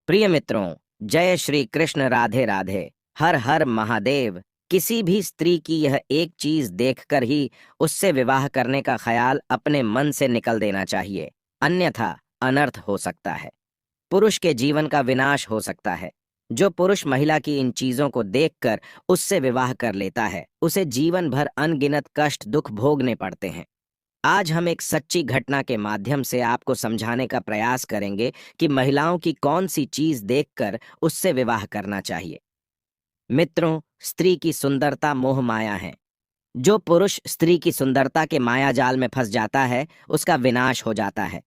प्रिय मित्रों, जय श्री कृष्ण, राधे राधे। हर हर महादेव। किसी भी स्त्री की यह एक चीज देखकर ही उससे विवाह करने का ख्याल अपने मन से निकल देना चाहिए, अन्यथा अनर्थ हो सकता है। पुरुष के जीवन का विनाश हो सकता है। जो पुरुष महिला की इन चीजों को देखकर उससे विवाह कर लेता है, उसे जीवन भर अनगिनत कष्ट दुख भोगने पड़ते हैं। आज हम एक सच्ची घटना के माध्यम से आपको समझाने का प्रयास करेंगे कि महिलाओं की कौन सी चीज देखकर उससे विवाह करना चाहिए। मित्रों, स्त्री की सुंदरता मोह माया है। जो पुरुष स्त्री की सुंदरता के माया जाल में फंस जाता है, उसका विनाश हो जाता है।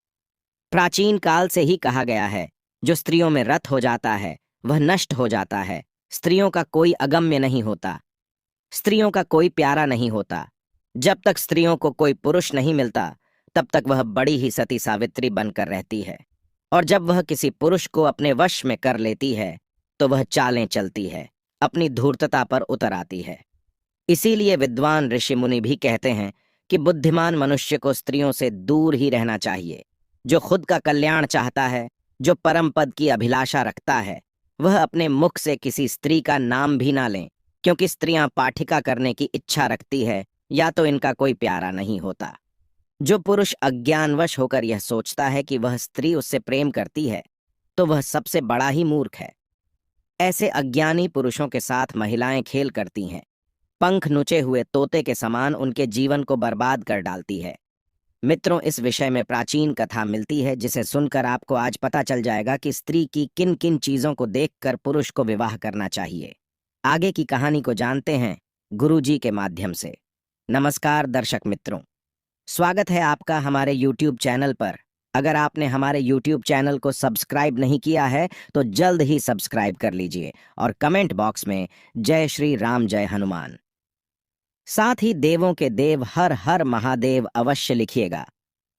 प्राचीन काल से ही कहा गया है, जो स्त्रियों में रत हो जाता है वह नष्ट हो जाता है। स्त्रियों का कोई अगम्य नहीं होता, स्त्रियों का कोई प्यारा नहीं होता। जब तक स्त्रियों को कोई पुरुष नहीं मिलता, तब तक वह बड़ी ही सती सावित्री बनकर रहती है। और जब वह किसी पुरुष को अपने वश में कर लेती है, तो वह चालें चलती है, अपनी धूर्तता पर उतर आती है। इसीलिए विद्वान ऋषि मुनि भी कहते हैं कि बुद्धिमान मनुष्य को स्त्रियों से दूर ही रहना चाहिए। जो खुद का कल्याण चाहता है, जो परम पद की अभिलाषा रखता है, वह अपने मुख से किसी स्त्री का नाम भी ना लें, क्योंकि स्त्रियां पाठिका करने की इच्छा रखती है, या तो इनका कोई प्यारा नहीं होता। जो पुरुष अज्ञानवश होकर यह सोचता है कि वह स्त्री उससे प्रेम करती है, तो वह सबसे बड़ा ही मूर्ख है। ऐसे अज्ञानी पुरुषों के साथ महिलाएं खेल करती हैं, पंख नुचे हुए तोते के समान उनके जीवन को बर्बाद कर डालती है। मित्रों, इस विषय में प्राचीन कथा मिलती है, जिसे सुनकर आपको आज पता चल जाएगा कि स्त्री की किन किन चीजों को देखकर पुरुष को विवाह करना चाहिए। आगे की कहानी को जानते हैं गुरुजी के माध्यम से। नमस्कार दर्शक मित्रों, स्वागत है आपका हमारे YouTube चैनल पर। अगर आपने हमारे YouTube चैनल को सब्सक्राइब नहीं किया है, तो जल्द ही सब्सक्राइब कर लीजिए और कमेंट बॉक्स में जय श्री राम, जय हनुमान, साथ ही देवों के देव हर हर महादेव अवश्य लिखिएगा।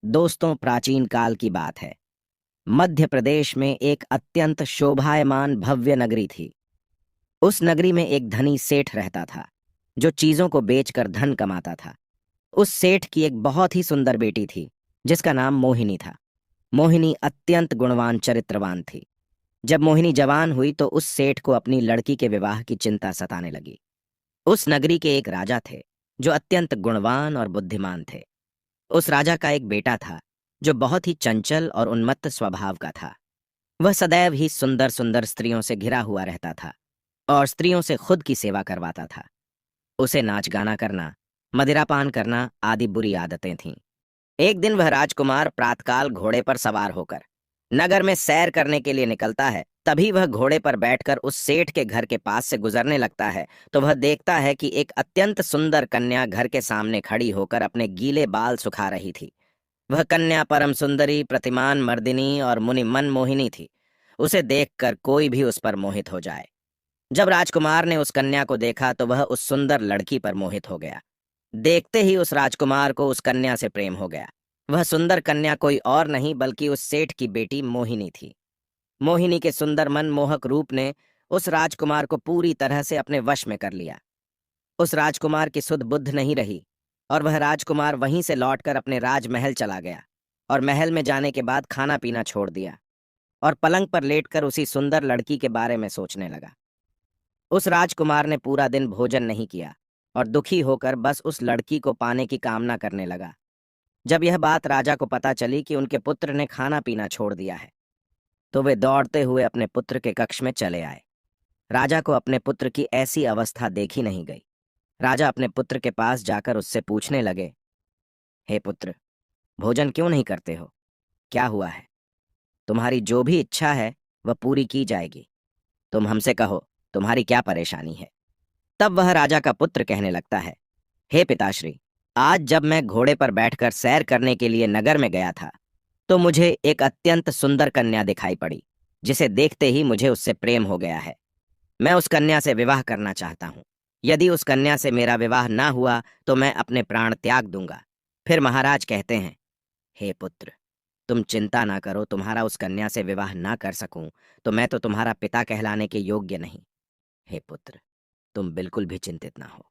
दोस्तों, प्राचीन काल की बात है। मध्य प्रदेश में एक अत्यंत शोभायमान भव्य नगरी थी। उस नगरी में एक धनी सेठ रहता था, जो चीजों को बेचकर धन कमाता था। उस सेठ की एक बहुत ही सुंदर बेटी थी, जिसका नाम मोहिनी था। मोहिनी अत्यंत गुणवान चरित्रवान थी। जब मोहिनी जवान हुई, तो उस सेठ को अपनी लड़की के विवाह की चिंता सताने लगी। उस नगरी के एक राजा थे, जो अत्यंत गुणवान और बुद्धिमान थे। उस राजा का एक बेटा था, जो बहुत ही चंचल और उन्मत्त स्वभाव का था। वह सदैव ही सुंदर सुंदर स्त्रियों से घिरा हुआ रहता था और स्त्रियों से खुद की सेवा करवाता था। उसे नाच गाना करना, मदिरापान करना आदि बुरी आदतें थीं। एक दिन वह राजकुमार प्रातकाल घोड़े पर सवार होकर नगर में सैर करने के लिए निकलता है। तभी वह घोड़े पर बैठकर उस सेठ के घर के पास से गुजरने लगता है, तो वह देखता है कि एक अत्यंत सुंदर कन्या घर के सामने खड़ी होकर अपने गीले बाल सुखा रही थी। वह कन्या परम सुंदरी, प्रतिमान, मर्दिनी और मुनि मन मोहिनी थी। उसे देखकर कोई भी उस पर मोहित हो जाए। जब राजकुमार ने उस कन्या को देखा, तो वह उस सुंदर लड़की पर मोहित हो गया। देखते ही उस राजकुमार को उस कन्या से प्रेम हो गया। वह सुंदर कन्या कोई और नहीं बल्कि उस सेठ की बेटी मोहिनी थी। मोहिनी के सुंदर मनमोहक रूप ने उस राजकुमार को पूरी तरह से अपने वश में कर लिया। उस राजकुमार की सुध बुद्ध नहीं रही और वह राजकुमार वहीं से लौटकर अपने राजमहल चला गया और महल में जाने के बाद खाना पीना छोड़ दिया और पलंग पर लेटकर उसी सुंदर लड़की के बारे में सोचने लगा। उस राजकुमार ने पूरा दिन भोजन नहीं किया और दुखी होकर बस उस लड़की को पाने की कामना करने लगा। जब यह बात राजा को पता चली कि उनके पुत्र ने खाना पीना छोड़ दिया है, तो वे दौड़ते हुए अपने पुत्र के कक्ष में चले आए। राजा को अपने पुत्र की ऐसी अवस्था देखी नहीं गई। राजा अपने पुत्र के पास जाकर उससे पूछने लगे, हे पुत्र, भोजन क्यों नहीं करते हो? क्या हुआ है? तुम्हारी जो भी इच्छा है वह पूरी की जाएगी। तुम हमसे कहो, तुम्हारी क्या परेशानी है? तब वह राजा का पुत्र कहने लगता है, हे पिताश्री, आज जब मैं घोड़े पर बैठकर सैर करने के लिए नगर में गया था, तो मुझे एक अत्यंत सुंदर कन्या दिखाई पड़ी, जिसे देखते ही मुझे उससे प्रेम हो गया है। मैं उस कन्या से विवाह करना चाहता हूँ। यदि उस कन्या से मेरा विवाह ना हुआ, तो मैं अपने प्राण त्याग दूंगा। फिर महाराज कहते हैं, हे पुत्र, तुम चिंता ना करो। तुम्हारा उस कन्या से विवाह ना कर सकूं, तो मैं तो तुम्हारा पिता कहलाने के योग्य नहीं। हे पुत्र, तुम बिल्कुल भी चिंतित ना हो।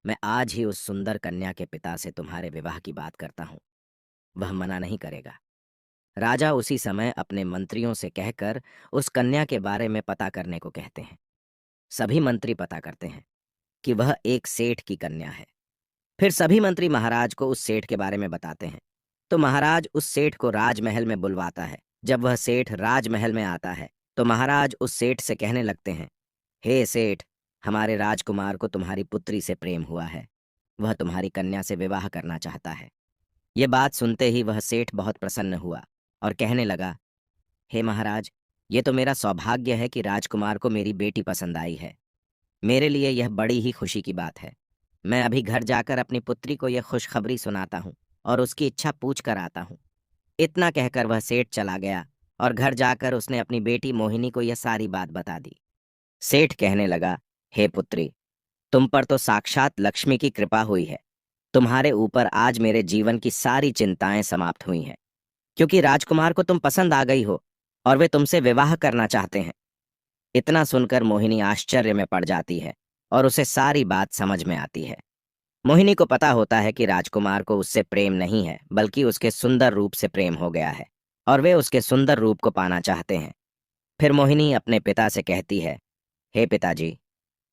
मैं आज ही उस सुंदर कन्या के पिता से तुम्हारे विवाह की बात करता हूँ। वह मना नहीं करेगा। राजा उसी समय अपने मंत्रियों से कहकर उस कन्या के बारे में पता करने को कहते हैं। सभी मंत्री पता करते हैं कि वह एक सेठ की कन्या है। फिर सभी मंत्री महाराज को उस सेठ के बारे में बताते हैं। तो महाराज उस सेठ को राजमहल में बुलवाता है। जब वह सेठ राजमहल में आता है तो महाराज उस सेठ से कहने लगते हैं, हे सेठ, हमारे राजकुमार को तुम्हारी पुत्री से प्रेम हुआ है। वह तुम्हारी कन्या से विवाह करना चाहता है। ये बात सुनते ही वह सेठ बहुत प्रसन्न हुआ और कहने लगा, हे महाराज, ये तो मेरा सौभाग्य है कि राजकुमार को मेरी बेटी पसंद आई है। मेरे लिए यह बड़ी ही खुशी की बात है। मैं अभी घर जाकर अपनी पुत्री को यह खुशखबरी सुनाता हूँ और उसकी इच्छा पूछ कर आता हूँ। इतना कहकर वह सेठ चला गया और घर जाकर उसने अपनी बेटी मोहिनी को यह सारी बात बता दी। सेठ कहने लगा, हे पुत्री, तुम पर तो साक्षात लक्ष्मी की कृपा हुई है। तुम्हारे ऊपर आज मेरे जीवन की सारी चिंताएं समाप्त हुई हैं, क्योंकि राजकुमार को तुम पसंद आ गई हो और वे तुमसे विवाह करना चाहते हैं। इतना सुनकर मोहिनी आश्चर्य में पड़ जाती है और उसे सारी बात समझ में आती है। मोहिनी को पता होता है कि राजकुमार को उससे प्रेम नहीं है, बल्कि उसके सुंदर रूप से प्रेम हो गया है और वे उसके सुंदर रूप को पाना चाहते हैं। फिर मोहिनी अपने पिता से कहती है, हे पिताजी,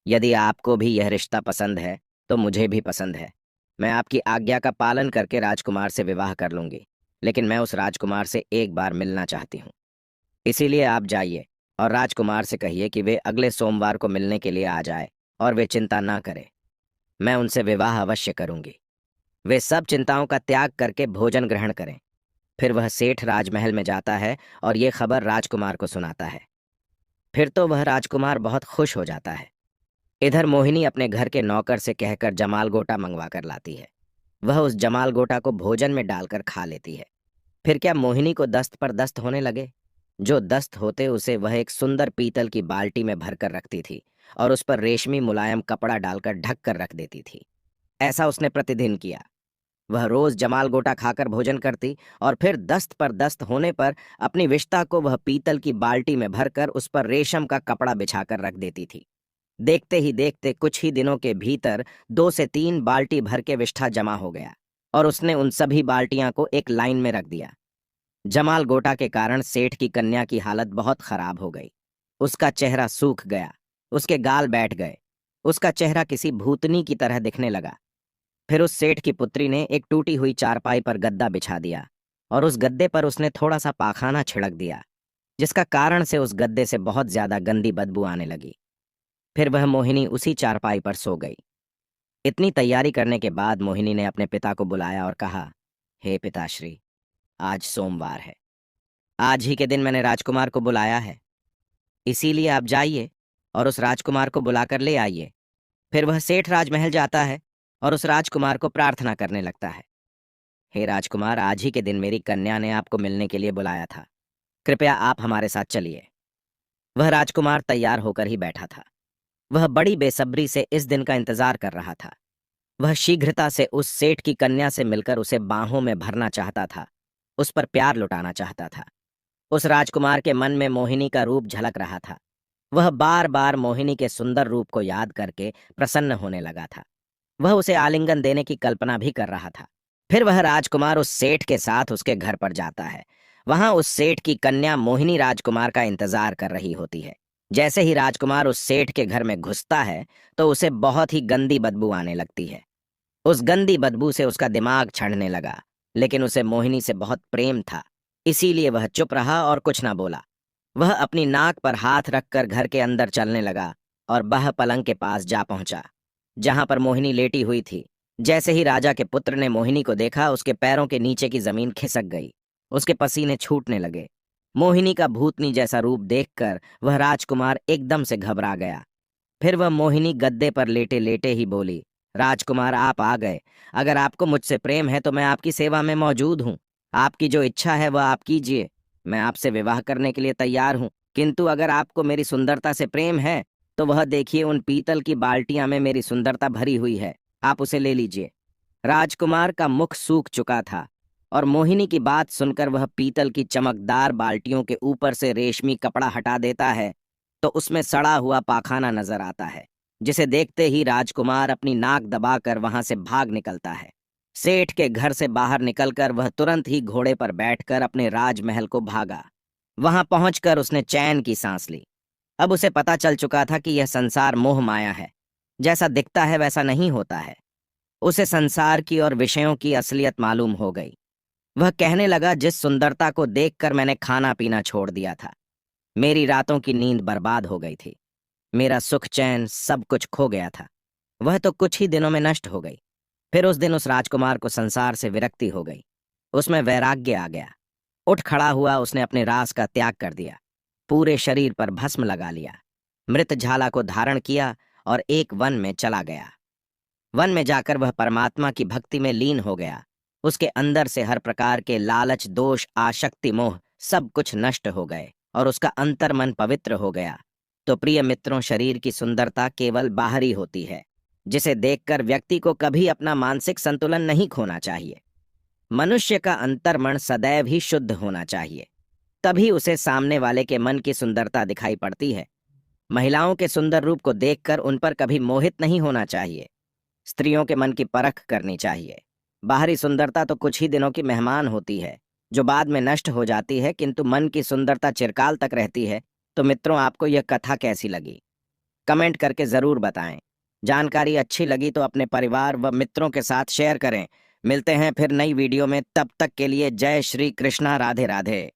यदि आपको भी यह रिश्ता पसंद है तो मुझे भी पसंद है। मैं आपकी आज्ञा का पालन करके राजकुमार से विवाह कर लूंगी, लेकिन मैं उस राजकुमार से एक बार मिलना चाहती हूँ। इसीलिए आप जाइए और राजकुमार से कहिए कि वे अगले सोमवार को मिलने के लिए आ जाए और वे चिंता ना करें। मैं उनसे विवाह अवश्य करूंगी। वे सब चिंताओं का त्याग करके भोजन ग्रहण करें। फिर वह सेठ राजमहल में जाता है और ये खबर राजकुमार को सुनाता है। फिर तो वह राजकुमार बहुत खुश हो जाता है। इधर मोहिनी अपने घर के नौकर से कहकर जमाल गोटा मंगवा कर लाती है। वह उस जमाल गोटा को भोजन में डालकर खा लेती है। फिर क्या मोहिनी को दस्त पर दस्त होने लगे। जो दस्त होते उसे वह एक सुंदर पीतल की बाल्टी में भरकर रखती थी और उस पर रेशमी मुलायम कपड़ा डालकर ढक कर रख देती थी। ऐसा उसने प्रतिदिन किया। वह रोज जमाल गोटा खाकर भोजन करती और फिर दस्त पर दस्त होने पर अपनी विष्ठा को वह पीतल की बाल्टी में भरकर उस पर रेशम का कपड़ा बिछाकर रख देती थी। देखते ही देखते कुछ ही दिनों के भीतर 2 से 3 बाल्टी भर के विष्ठा जमा हो गया और उसने उन सभी बाल्टियां को एक लाइन में रख दिया। जमाल गोटा के कारण सेठ की कन्या की हालत बहुत खराब हो गई। उसका चेहरा सूख गया, उसके गाल बैठ गए, उसका चेहरा किसी भूतनी की तरह दिखने लगा। फिर उस सेठ की पुत्री ने एक टूटी हुई चारपाई पर गद्दा बिछा दिया और उस गद्दे पर उसने थोड़ा सा पाखाना छिड़क दिया, जिसका कारण से उस गद्दे से बहुत ज्यादा गंदी बदबू आने लगी। फिर वह मोहिनी उसी चारपाई पर सो गई। इतनी तैयारी करने के बाद मोहिनी ने अपने पिता को बुलाया और कहा, हे पिताश्री, आज सोमवार है। आज ही के दिन मैंने राजकुमार को बुलाया है, इसीलिए आप जाइए और उस राजकुमार को बुलाकर ले आइए। फिर वह सेठ राजमहल जाता है और उस राजकुमार को प्रार्थना करने लगता है, हे राजकुमार, आज ही के दिन मेरी कन्या ने आपको मिलने के लिए बुलाया था। कृपया आप हमारे साथ चलिए। वह राजकुमार तैयार होकर ही बैठा था। वह बड़ी बेसब्री से इस दिन का इंतजार कर रहा था। वह शीघ्रता से उस सेठ की कन्या से मिलकर उसे बाहों में भरना चाहता था, उस पर प्यार लुटाना चाहता था। उस राजकुमार के मन में मोहिनी का रूप झलक रहा था। वह बार बार मोहिनी के सुंदर रूप को याद करके प्रसन्न होने लगा था। वह उसे आलिंगन देने की कल्पना भी कर रहा था। फिर वह राजकुमार उस सेठ के साथ उसके घर पर जाता है। वहां उस सेठ की कन्या मोहिनी राजकुमार का इंतजार कर रही होती है। जैसे ही राजकुमार उस सेठ के घर में घुसता है तो उसे बहुत ही गंदी बदबू आने लगती है। उस गंदी बदबू से उसका दिमाग छड़ने लगा, लेकिन उसे मोहिनी से बहुत प्रेम था, इसीलिए वह चुप रहा और कुछ ना बोला। वह अपनी नाक पर हाथ रखकर घर के अंदर चलने लगा और वह पलंग के पास जा पहुंचा जहां पर मोहिनी लेटी हुई थी। जैसे ही राजा के पुत्र ने मोहिनी को देखा, उसके पैरों के नीचे की जमीन खिसक गई, उसके पसीने छूटने लगे। मोहिनी का भूतनी जैसा रूप देखकर वह राजकुमार एकदम से घबरा गया। फिर वह मोहिनी गद्दे पर लेटे लेटे ही बोली, राजकुमार, आप आ गए। अगर आपको मुझसे प्रेम है तो मैं आपकी सेवा में मौजूद हूँ। आपकी जो इच्छा है वह आप कीजिए। मैं आपसे विवाह करने के लिए तैयार हूँ, किंतु अगर आपको मेरी सुंदरता से प्रेम है तो वह देखिए, उन पीतल की बाल्टियां में मेरी सुंदरता भरी हुई है, आप उसे ले लीजिए। राजकुमार का मुख सूख चुका था और मोहिनी की बात सुनकर वह पीतल की चमकदार बाल्टियों के ऊपर से रेशमी कपड़ा हटा देता है तो उसमें सड़ा हुआ पाखाना नजर आता है, जिसे देखते ही राजकुमार अपनी नाक दबाकर वहां से भाग निकलता है। सेठ के घर से बाहर निकलकर वह तुरंत ही घोड़े पर बैठकर अपने राजमहल को भागा। वहां पहुंचकर उसने चैन की सांस ली। अब उसे पता चल चुका था कि यह संसार मोह माया है। जैसा दिखता है वैसा नहीं होता है। उसे संसार की और विषयों की असलियत मालूम हो गई। वह कहने लगा, जिस सुंदरता को देखकर मैंने खाना पीना छोड़ दिया था, मेरी रातों की नींद बर्बाद हो गई थी, मेरा सुख चैन सब कुछ खो गया था, वह तो कुछ ही दिनों में नष्ट हो गई। फिर उस दिन उस राजकुमार को संसार से विरक्ति हो गई। उसमें वैराग्य आ गया। उठ खड़ा हुआ, उसने अपने रास का त्याग कर दिया, पूरे शरीर पर भस्म लगा लिया, मृत झाला को धारण किया और एक वन में चला गया। वन में जाकर वह परमात्मा की भक्ति में लीन हो गया। उसके अंदर से हर प्रकार के लालच, दोष, आसक्ति, मोह सब कुछ नष्ट हो गए और उसका अंतर्मन पवित्र हो गया। तो प्रिय मित्रों, शरीर की सुंदरता केवल बाहरी होती है, जिसे देखकर व्यक्ति को कभी अपना मानसिक संतुलन नहीं खोना चाहिए। मनुष्य का अंतर्मन सदैव ही शुद्ध होना चाहिए, तभी उसे सामने वाले के मन की सुंदरता दिखाई पड़ती है। महिलाओं के सुंदर रूप को देखकर उन पर कभी मोहित नहीं होना चाहिए। स्त्रियों के मन की परख करनी चाहिए। बाहरी सुंदरता तो कुछ ही दिनों की मेहमान होती है, जो बाद में नष्ट हो जाती है, किंतु मन की सुंदरता चिरकाल तक रहती है। तो मित्रों, आपको यह कथा कैसी लगी? कमेंट करके जरूर बताएं। जानकारी अच्छी लगी तो अपने परिवार व मित्रों के साथ शेयर करें। मिलते हैं फिर नई वीडियो में, तब तक के लिए जय श्री कृष्णा, राधे राधे।